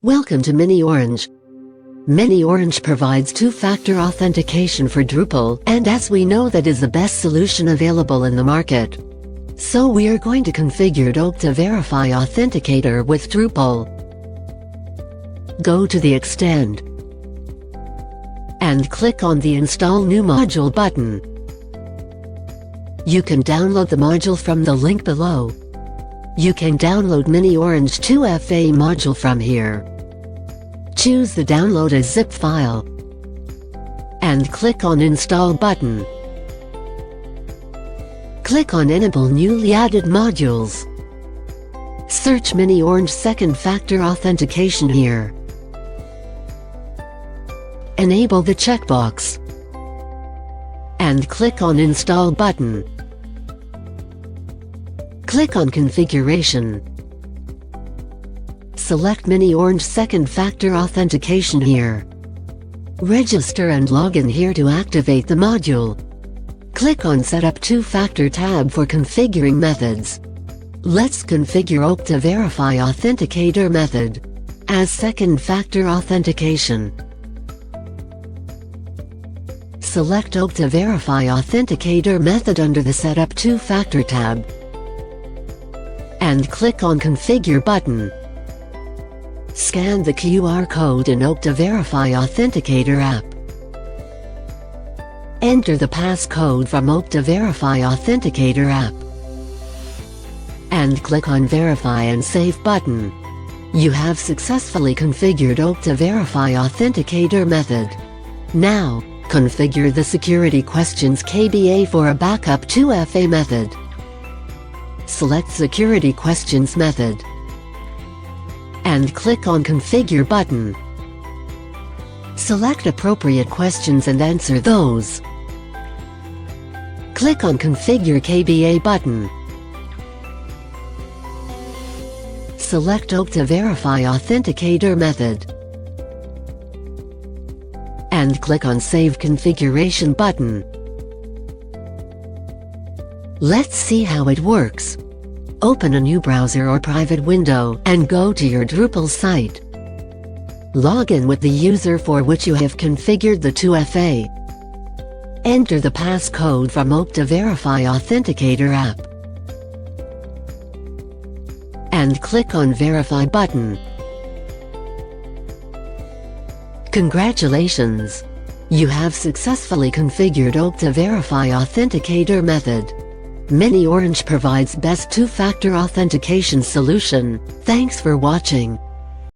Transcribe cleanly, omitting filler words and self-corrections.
Welcome to Mini Orange. Mini Orange provides two-factor authentication for Drupal, and as we know, that is the best solution available in the market. So we are going to configure Okta Verify Authenticator with Drupal. Go to the Extend and click on the Install New Module button. You can download the module from the link below. You can download Mini Orange 2FA module from here. Choose the Download as zip file and click on Install button. Click on Enable Newly Added Modules. Search Mini Orange Second Factor Authentication here. Enable the checkbox and click on Install button. Click on Configuration. Select Mini Orange Second Factor Authentication here. Register and log in here to activate the module. Click on Setup Two-Factor tab for configuring methods. Let's configure Okta Verify Authenticator method as Second Factor Authentication. Select Okta Verify Authenticator method under the Setup Two-Factor tab and click on Configure button. Scan the QR code in Okta Verify Authenticator app. Enter the passcode from Okta Verify Authenticator app and click on Verify and Save button. You have successfully configured Okta Verify Authenticator method. Now, configure the Security Questions KBA for a backup 2FA method. Select Security Questions method and click on Configure button. Select appropriate questions and answer those. Click on Configure KBA button. Select Okta Verify Authenticator method and click on Save Configuration button. Let's see how it works. Open a new browser or private window and go to your Drupal site. Log in with the user for which you have configured the 2FA. Enter the passcode from Okta Verify Authenticator app and click on Verify button. Congratulations! You have successfully configured Okta Verify Authenticator method. Mini Orange provides best two-factor authentication solution. Thanks for watching.